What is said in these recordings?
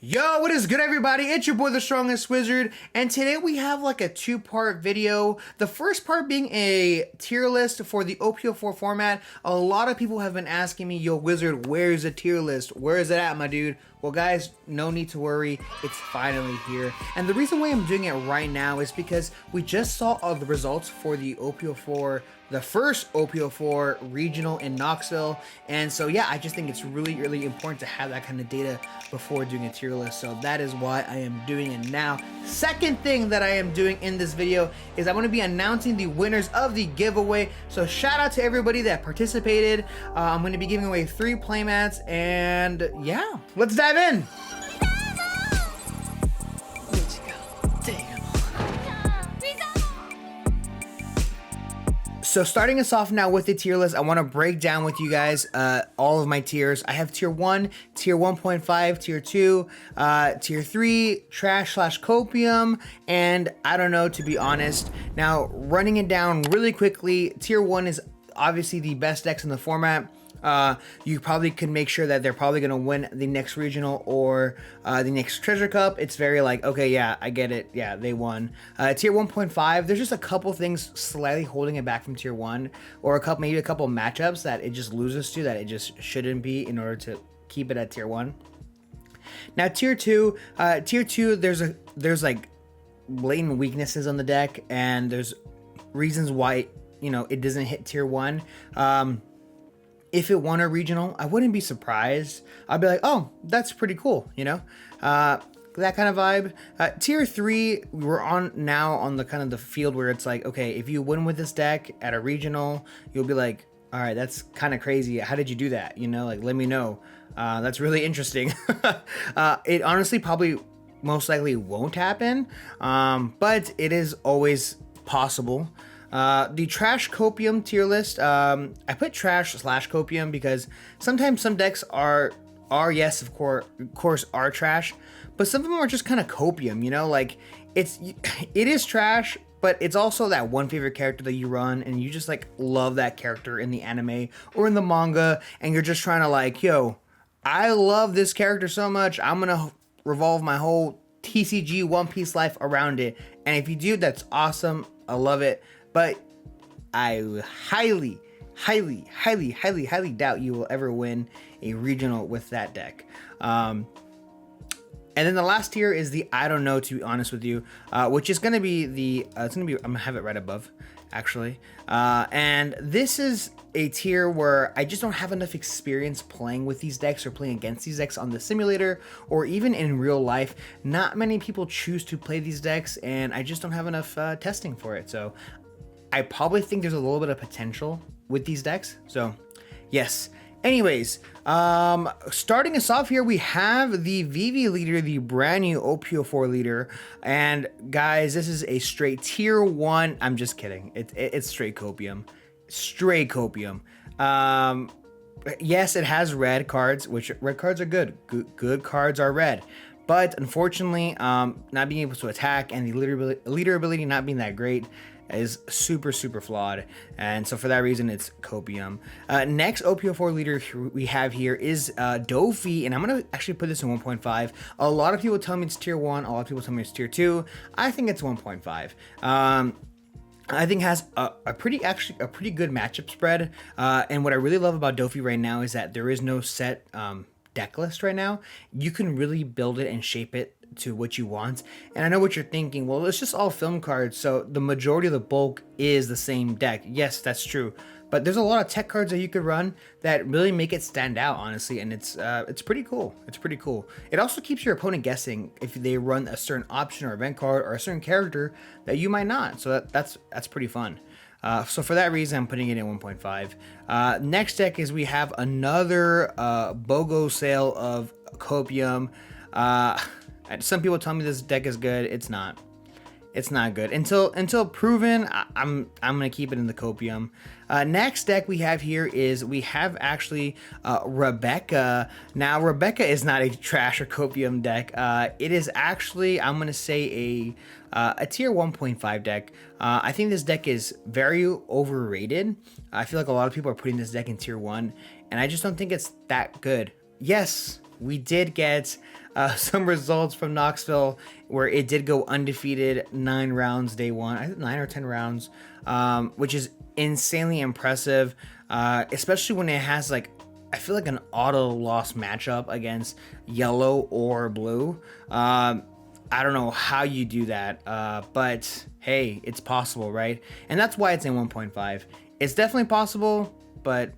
Yo, what is good, everybody? It's your boy, the Strongest Wizard, and today we have like a two-part video. The first part being a tier list for the OP04 format. A lot of people have been asking me, yo, Wizard, where's the tier list? Where is it at, my dude? Well, guys, no need to worry. It's finally here. And the reason why I'm doing it right now is because we just saw all the results for the OP04, the first OP04 regional in Knoxville. And so, yeah, I just think it's really, really important to have that kind of data before doing a tier list. So that is why I am doing it now. Second thing that I am doing in this video is I'm going to be announcing the winners of the giveaway. So shout out to everybody that participated. I'm going to be giving away 3 playmats, and yeah, let's dive in. So starting us off now with the tier list, I want to break down with you guys all of my tiers. I have tier 1, tier 1.5, tier 2, tier 3, trash/copium, and I don't know, to be honest. Now, running it down really quickly, tier 1 is obviously the best decks in the format. You probably can make sure that they're probably going to win the next regional or the next treasure cup. It's very like, okay, yeah, I get it. Yeah, they won. Tier 1.5, there's just a couple things slightly holding it back from tier 1, or maybe a couple matchups that it just loses to that it just shouldn't be in order to keep it at tier 1. Now tier 2, there's like blatant weaknesses on the deck, and there's reasons why, you know, it doesn't hit tier 1. If it won a regional, I wouldn't be surprised. I'd be like, oh, that's pretty cool, you know? That kind of vibe. Tier 3, we're now on the kind of the field where it's like, okay, if you win with this deck at a regional, you'll be like, all right, that's kind of crazy. How did you do that? You know, like, let me know. That's really interesting. It honestly probably most likely won't happen, but it is always possible. The trash copium tier list, I put trash/copium because sometimes some decks are yes, of course are trash, but some of them are just kind of copium, you know, like it is trash, but it's also that one favorite character that you run and you just like love that character in the anime or in the manga, and you're just trying to like, yo, I love this character so much, I'm gonna revolve my whole TCG One Piece life around it. And if you do, that's awesome. I love it. But I highly doubt you will ever win a regional with that deck. And then the last tier is the I don't know, to be honest with you, which is going to be the, I'm going to have it right above, actually. And this is a tier where I just don't have enough experience playing with these decks or playing against these decks on the simulator or even in real life. Not many people choose to play these decks, and I just don't have enough testing for it. So I probably think there's a little bit of potential with these decks. So yes. Anyways, starting us off here, we have the VV leader, the brand new OP04 leader. And guys, this is a straight tier 1. I'm just kidding. It's straight copium. Straight copium. Yes, it has red cards, which red cards are good. Good cards are red. But unfortunately, not being able to attack and the leader ability not being that great is super flawed, and so for that reason it's copium. Next OP04 leader we have here is Dofi, and I'm gonna actually put this in 1.5. A lot of people tell me it's tier 1, a lot of people tell me it's tier 2. I think it's 1.5. I think it has a pretty good matchup spread, and what I really love about Dofi right now is that there is no set deck list right now. You can really build it and shape it to what you want. And I know what you're thinking, well, it's just all film cards, so the majority of the bulk is the same deck. Yes, that's true, but there's a lot of tech cards that you could run that really make it stand out, honestly, and it's pretty cool. It's pretty cool. It also keeps your opponent guessing if they run a certain option or event card or a certain character that you might not, so that's pretty fun. So for that reason, I'm putting it in 1.5. Next deck is we have another BOGO sale of copium. Some people tell me this deck is good. It's not. It's not good until proven. I'm gonna keep it in the copium. Next deck we have here is we have actually Rebecca. Now Rebecca is not a trash or copium deck. It is actually, I'm gonna say, a tier 1.5 deck. I think this deck is very overrated. I feel like a lot of people are putting this deck in tier 1, and I just don't think it's that good. Yes, we did get some results from Knoxville where it did go undefeated 9 rounds day one. I think 9 or 10 rounds, which is insanely impressive, especially when it has like, I feel like an auto loss matchup against yellow or blue. I don't know how you do that, but hey, it's possible, right? And that's why it's in 1.5. It's definitely possible, but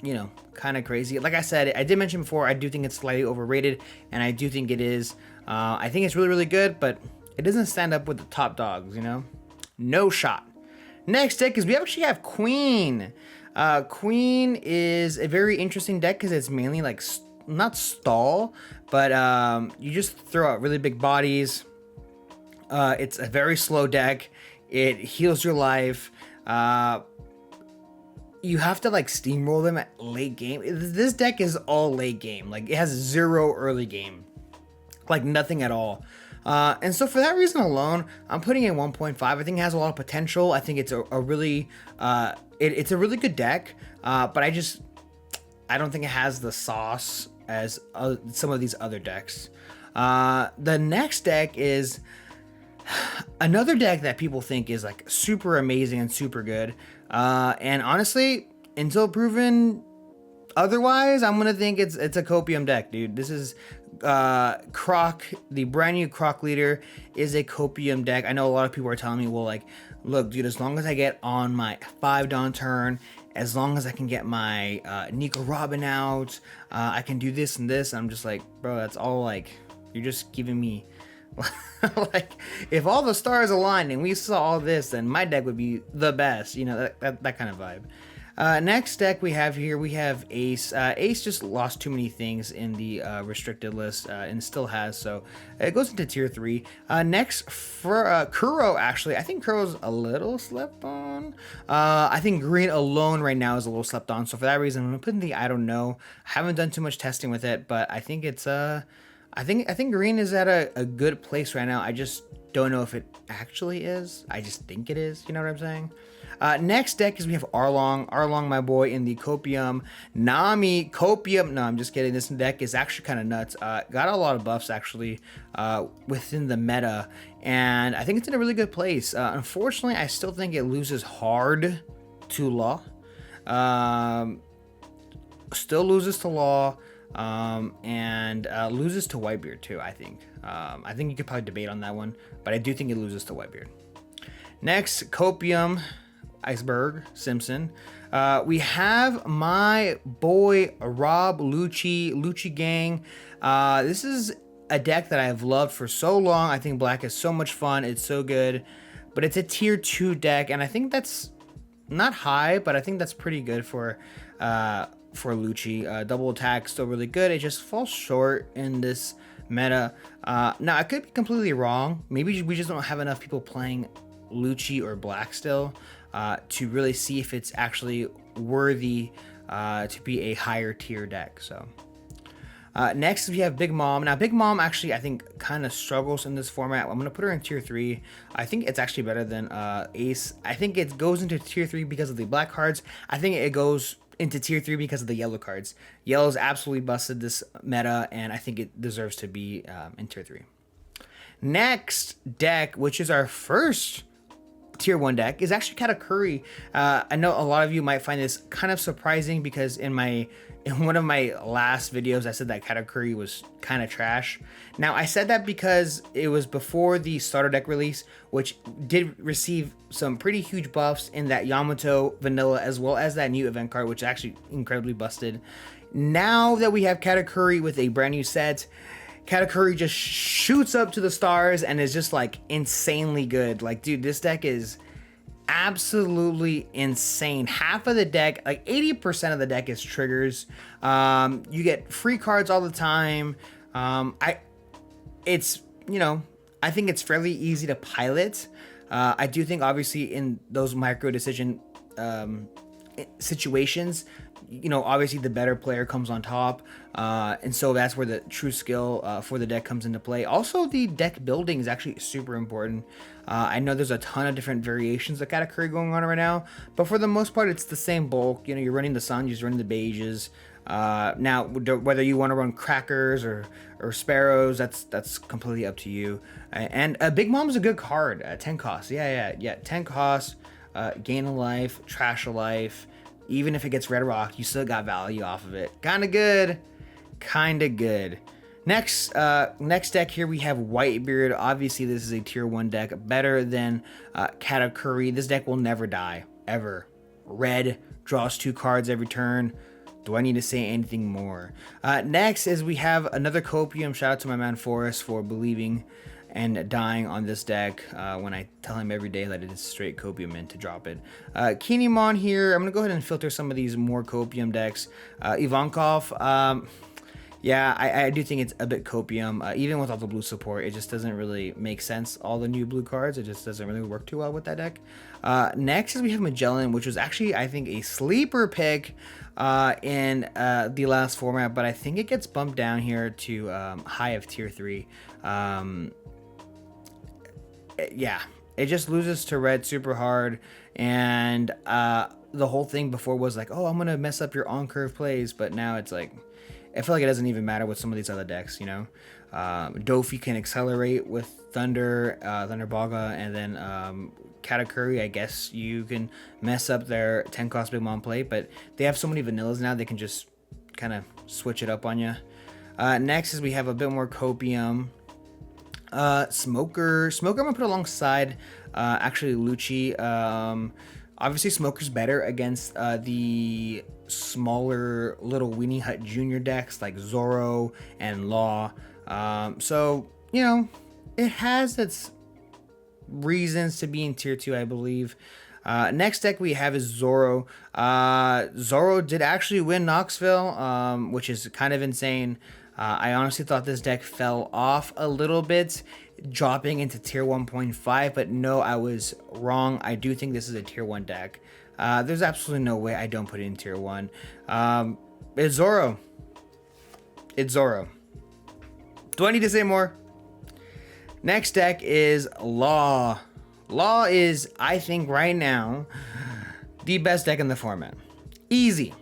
you know, kind of crazy. Like I said, I did mention before, I do think it's slightly overrated, and I do think it is. I think it's really, really good, but it doesn't stand up with the top dogs, you know? No shot. Next deck is we actually have Queen. Queen is a very interesting deck because it's mainly like not stall, but you just throw out really big bodies. It's a very slow deck. It heals your life. You have to like steamroll them at late game. This deck is all late game. Like it has 0 early game, like nothing at all. And so for that reason alone, I'm putting it in 1.5. I think it has a lot of potential. I think it's a really it's a really good deck, but I don't think it has the sauce as some of these other decks. The next deck is another deck that people think is like super amazing and super good. And honestly, until proven otherwise, I'm gonna think it's a copium deck, dude. This is Croc, the brand new Croc leader is a copium deck. I know a lot of people are telling me, well, like, look, dude, as long as I get on my 5-Dawn turn, as long as I can get my Nico Robin out, I can do this and this. I'm just like, bro, that's all like, you're just giving me like, if all the stars aligned and we saw all this, then my deck would be the best, you know, that kind of vibe. Next deck we have here, we have Ace. Ace just lost too many things in the restricted list, and still has, so it goes into tier 3. Next for Kuro, actually, I think Kuro's a little slept on. I think Green alone right now is a little slept on, so for that reason, I'm gonna put in the I don't know. I haven't done too much testing with it, but I think it's I think Green is at a good place right now. I just don't know if it actually is. I just think it is. You know what I'm saying? Next deck is we have Arlong. Arlong, my boy, in the Copium. Nami, Copium. No, I'm just kidding. This deck is actually kind of nuts. Got a lot of buffs, actually, within the meta. And I think it's in a really good place. Unfortunately, I still think it loses hard to Law. Still loses to Law. And loses to Whitebeard too, I think. I think you could probably debate on that one, but I do think it loses to Whitebeard. Next, Copium, Iceberg, Simpson. We have my boy Rob Lucci Gang. This is a deck that I've loved for so long. I think black is so much fun. It's so good, but it's a tier 2 deck, and I think that's not high, but I think that's pretty good for Lucci. Double attack still really good. It just falls short in this meta. Now I could be completely wrong. Maybe we just don't have enough people playing Lucci or black still to really see if it's actually worthy to be a higher tier deck. So next we have Big Mom. Now Big Mom actually I think kind of struggles in this format. I'm gonna put her in tier 3. I think it's actually better than Ace. I think it goes into tier 3 because of the black cards. I think it goes into tier 3 because of the yellow cards. Yellow's absolutely busted this meta, and I think it deserves to be in tier 3. Next deck, which is our first tier 1 deck, is actually Katakuri. I know a lot of you might find this kind of surprising because in one of my last videos I said that Katakuri was kind of trash. Now I said that because it was before the starter deck release, which did receive some pretty huge buffs in that Yamato vanilla as well as that new event card, which is actually incredibly busted. Now that we have Katakuri with a brand new set, Katakuri just shoots up to the stars and is just like insanely good. Like, dude, this deck is absolutely insane. Half of the deck, like 80% of the deck is triggers. You get free cards all the time. It's, you know, I think it's fairly easy to pilot. I do think obviously in those micro decision situations, you know, obviously the better player comes on top, and so that's where the true skill for the deck comes into play. Also, the deck building is actually super important. I know there's a ton of different variations of Katakuri going on right now, but for the most part, it's the same bulk. You know, you're running the Sun, you're running the Beiges. Now, whether you want to run crackers or sparrows, that's completely up to you. And Big Mom's a good card. 10 cost. Yeah. 10 cost. Gain a life, trash a life. Even if it gets red rock, you still got value off of it. Kinda good. Next deck here we have Whitebeard. Obviously, this is a tier 1 deck, better than Katakuri. This deck will never die, ever. Red, draws 2 cards every turn. Do I need to say anything more? Next is we have another Copium. Shout out to my man Forrest for believing and dying on this deck when I tell him every day that it is straight Copium and to drop it. Kinemon here. I'm going to go ahead and filter some of these more Copium decks. Ivankov. Yeah, I do think it's a bit Copium. Even with all the blue support, it just doesn't really make sense. All the new blue cards, it just doesn't really work too well with that deck. Next is we have Magellan, which was actually, I think, a sleeper pick in the last format, but I think it gets bumped down here to high of tier 3. Yeah, it just loses to red super hard, and the whole thing before was like, oh, I'm gonna mess up your on-curve plays, but now it's like, I feel like it doesn't even matter with some of these other decks, you know. Dofi can accelerate with Thunder, Thunderbaga, and then Katakuri, I guess you can mess up their 10 cost Big Mom play, but they have so many vanillas now, they can just kind of switch it up on you. Next is we have a bit more Copium. Smoker, I'm gonna put alongside actually Lucci. Obviously Smoker's better against the smaller little Weenie Hut Jr. decks like Zoro and Law. So, you know, it has its reasons to be in tier 2, I believe. Next deck we have is Zoro. Zoro did actually win Knoxville, which is kind of insane. I honestly thought this deck fell off a little bit, dropping into tier 1.5, but no, I was wrong. I do think this is a tier 1 deck. There's absolutely no way I don't put it in tier 1. It's Zoro. Do I need to say more? Next deck is Law. Law is, I think, right now, the best deck in the format. Easy.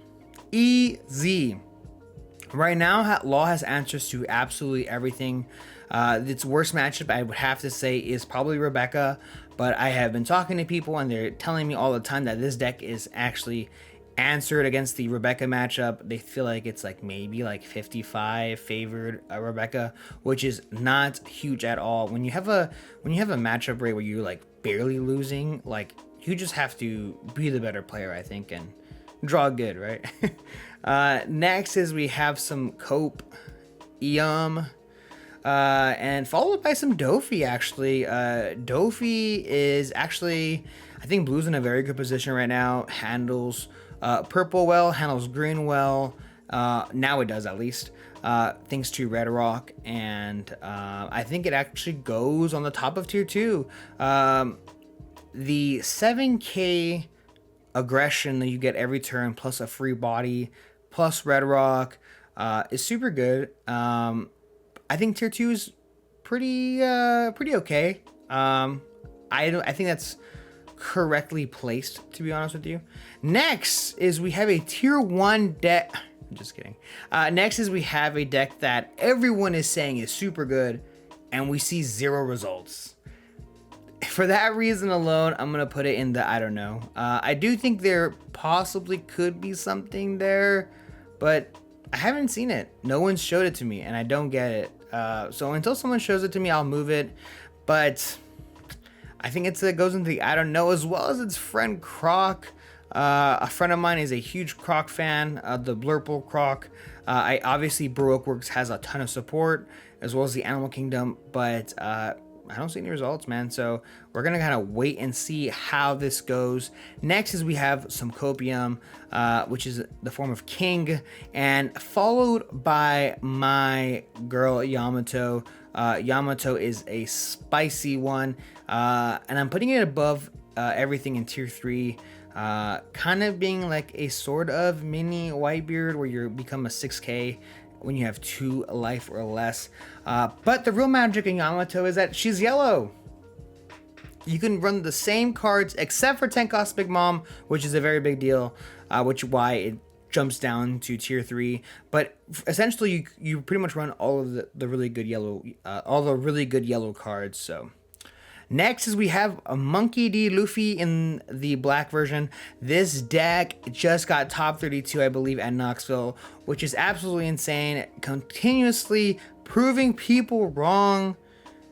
Right now, Law has answers to absolutely everything. Its worst matchup, I would have to say, is probably Rebecca. But I have been talking to people, and they're telling me all the time that this deck is actually answered against the Rebecca matchup. They feel like it's like maybe like 55 favored Rebecca, which is not huge at all. When you have a matchup rate where you're like barely losing, like you just have to be the better player, I think, and draw good, right? Next is we have some Cope, and followed by some Dofi, actually. Dofi is actually, I think blue's in a very good position right now. Handles purple well, handles green well. Now it does, at least. Thanks to Red Rock, and I think it actually goes on the top of tier 2. The 7k aggression that you get every turn, plus a free body, plus Red Rock, is super good. I think tier 2 is pretty okay. I think that's correctly placed, to be honest with you. Next is we have a tier 1 deck. I'm just kidding. Next is we have a deck that everyone is saying is super good, and we see 0 results. For that reason alone, I'm gonna put it in the I don't know. I do think there possibly could be something there, but I haven't seen it. No one showed it to me, and I don't get it. So until someone shows it to me, I'll move it. But I think it goes into the I don't know, as well as its friend Croc. A friend of mine is a huge Croc fan, the Blurple Croc. I obviously Baroque Works has a ton of support, as well as the Animal Kingdom, but I don't see any results, man. So we're gonna kind of wait and see how this goes. Next is we have some Copium, which is the form of King, and followed by my girl Yamato. Yamato is a spicy one, and I'm putting it above everything in tier 3. Kind of being like a sort of mini Whitebeard, where you become a 6k when you have 2 life or less. But the real magic in Yamato is that she's yellow. You can run the same cards except for 10 cost Big Mom, which is a very big deal, which why it jumps down to tier 3. But essentially, you pretty much run all of the really good yellow cards. So next is we have a Monkey D. Luffy in the black version. This deck just got top 32, I believe, at Knoxville, which is absolutely insane. Continuously proving people wrong.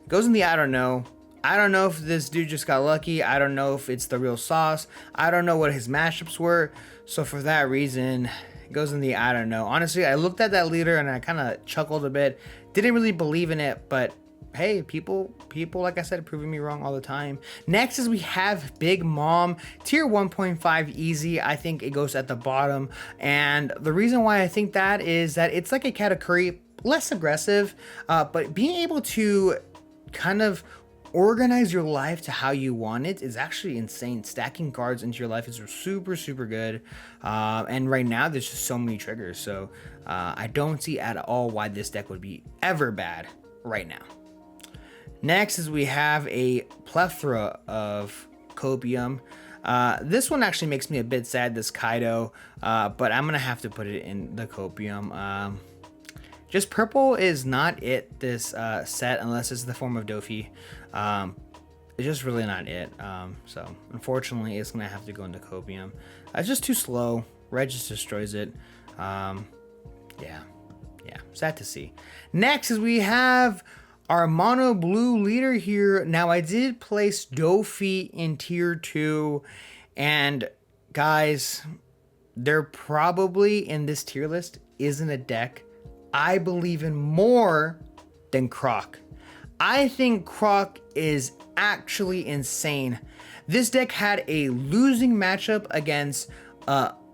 Goes in the I don't know. I don't know if this dude just got lucky. I don't know if it's the real sauce. I don't know what his matchups were. So for that reason, it goes in the I don't know. Honestly, I looked at that leader and I kind of chuckled a bit. Didn't really believe in it, but hey, people, like I said, proving me wrong all the time. Next is we have Big Mom, tier 1.5 easy. I think it goes at the bottom. And the reason why I think that is that it's like a Katakuri, less aggressive, but being able to kind of organize your life to how you want it is actually insane. Stacking cards into your life is super, super good. And right now there's just so many triggers. So I don't see at all why this deck would be ever bad right now. Next is we have a plethora of Copium. This one actually makes me a bit sad, this Kaido, but I'm gonna have to put it in the Copium. Just purple is not it this set unless it's the form of Dofi. It's just really not it. So unfortunately it's gonna have to go into Copium. It's just too slow. Red just destroys it. Yeah, sad to see. Next is we have our mono blue leader here. Now I did place Dofi in tier 2, and guys, there probably in this tier list isn't a deck I believe in more than Croc. I think Croc is actually insane. This deck had a losing matchup against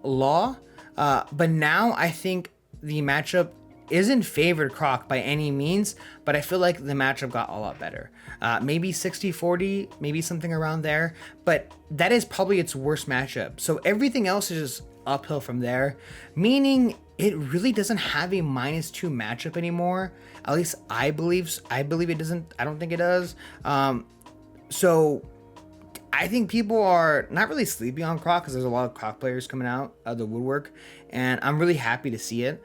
Law, but now I think the matchup isn't favored Croc by any means, but I feel like the matchup got a lot better. Maybe 60-40, maybe something around there, but that is probably its worst matchup. So everything else is just uphill from there, meaning it really doesn't have a -2 matchup anymore. At least I believe it doesn't. I don't think it does. So I think people are not really sleeping on Croc because there's a lot of Croc players coming out of the woodwork, and I'm really happy to see it.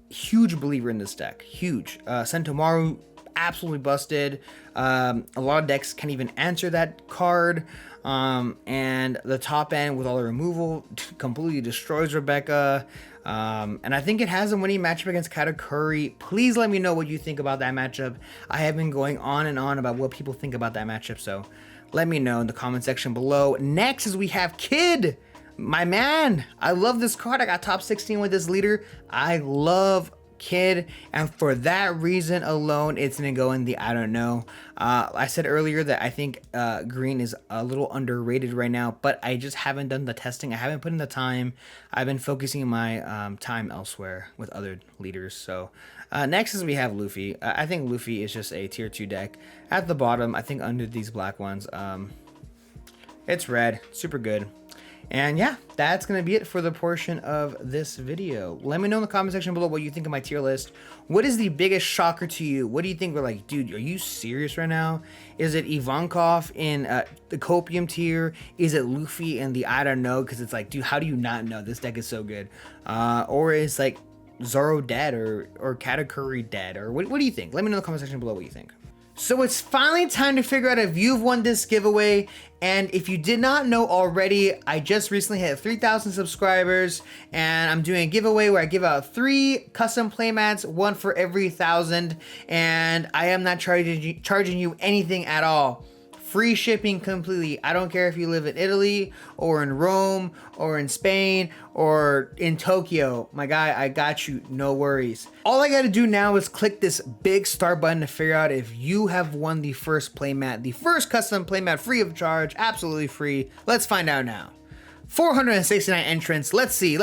Huge believer in this deck. Huge. Sentomaru absolutely busted. A lot of decks can't even answer that card. And the top end with all the removal completely destroys Rebecca. And I think it has a winning matchup against Katakuri. Please let me know what you think about that matchup. I have been going on and on about what people think about that matchup, so let me know in the comment section below. Next is we have Kid. My man, I love this card. I got top 16 with this leader. I love Kid, and for that reason alone, it's gonna go in the I don't know. I said earlier that I think green is a little underrated right now, but I just haven't done the testing. I haven't put in the time. I've been focusing my time elsewhere with other leaders. So next is we have Luffy. I think Luffy is just a tier 2 deck. At the bottom, I think under these black ones, it's red, super good. And yeah, that's going to be it for the portion of this video. Let me know in the comment section below what you think of my tier list. What is the biggest shocker to you? What do you think? We're like, dude, are you serious right now? Is it Ivankov in the Copium tier? Is it Luffy in the I don't know? Because it's like, dude, how do you not know? This deck is so good. Or is like Zoro dead or Katakuri dead? Or what do you think? Let me know in the comment section below what you think. So it's finally time to figure out if you've won this giveaway. And if you did not know already, I just recently hit 3,000 subscribers, and I'm doing a giveaway where I give out 3 custom playmats, 1 for every 1,000, and I am not charging you anything at all. Free shipping completely. I don't care if you live in Italy or in Rome or in Spain or in Tokyo. My guy, I got you. No worries. All I got to do now is click this big start button to figure out if you have won the first playmat, the first custom playmat, free of charge, absolutely free. Let's find out now. 469 entrants. Let's see.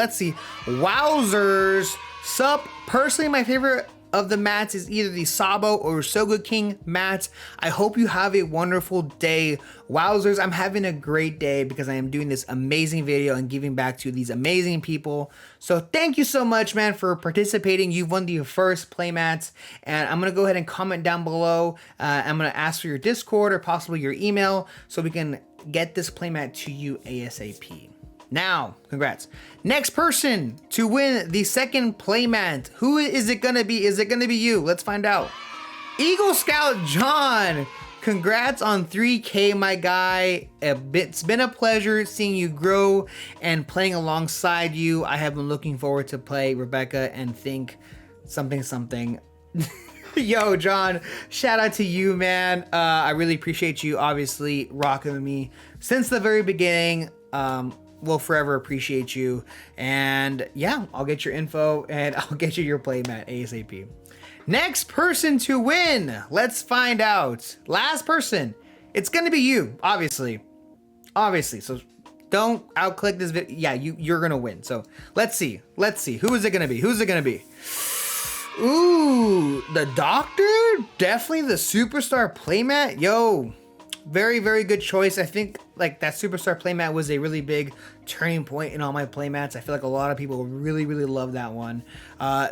Wowzers. Sup. Personally, my favorite of the mats is either the Sabo or Soga King mats. I hope you have a wonderful day. Wowzers, I'm having a great day because I am doing this amazing video and giving back to these amazing people. So thank you so much, man, for participating. You've won the first playmats, and I'm gonna go ahead and comment down below. I'm gonna ask for your Discord or possibly your email so we can get this playmat to you ASAP. Now, congrats. Next person to win the second playmat. Who is it gonna be? Is it gonna be you? Let's find out. Eagle Scout John. Congrats on 3K, my guy. It's been a pleasure seeing you grow and playing alongside you. I have been looking forward to play Rebecca and think something. Yo, John, shout out to you, man. I really appreciate you, obviously, rocking with me since the very beginning. We'll forever appreciate you. And yeah, I'll get your info and I'll get you your playmat ASAP. Next person to win. Let's find out. Last person. It's gonna be you, obviously. So don't outclick this video. Yeah, you're gonna win. So let's see. Who is it gonna be? Ooh, the Doctor? Definitely the Superstar playmat. Yo, very, very good choice. I think like that Superstar playmat was a really big turning point in all my playmats. I feel like a lot of people really, really love that one.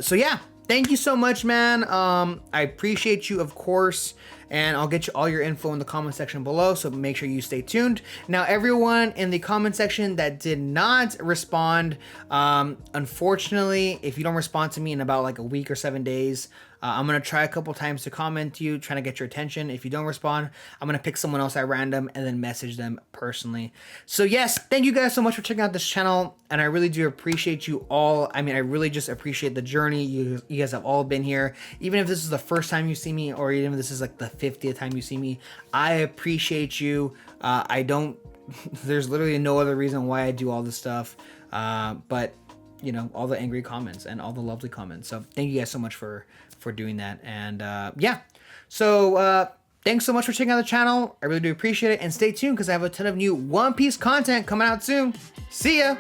So yeah, thank you so much, man. I appreciate you, of course, and I'll get you all your info in the comment section below, so make sure you stay tuned. Now, everyone in the comment section that did not respond, unfortunately, if you don't respond to me in about like a week or 7 days, I'm gonna try a couple times to comment to you, trying to get your attention. If you don't respond, I'm gonna pick someone else at random and then message them personally. So yes, thank you guys so much for checking out this channel, and I really do appreciate you all. I mean, I really just appreciate the journey. You guys have all been here. Even if this is the first time you see me, or even if this is like the 50th time you see me, I appreciate you. There's literally no other reason why I do all this stuff, but you know, all the angry comments and all the lovely comments. So thank you guys so much for doing that. And yeah, so thanks so much for checking out the channel. I really do appreciate it, and stay tuned because I have a ton of new One Piece content coming out soon. See ya.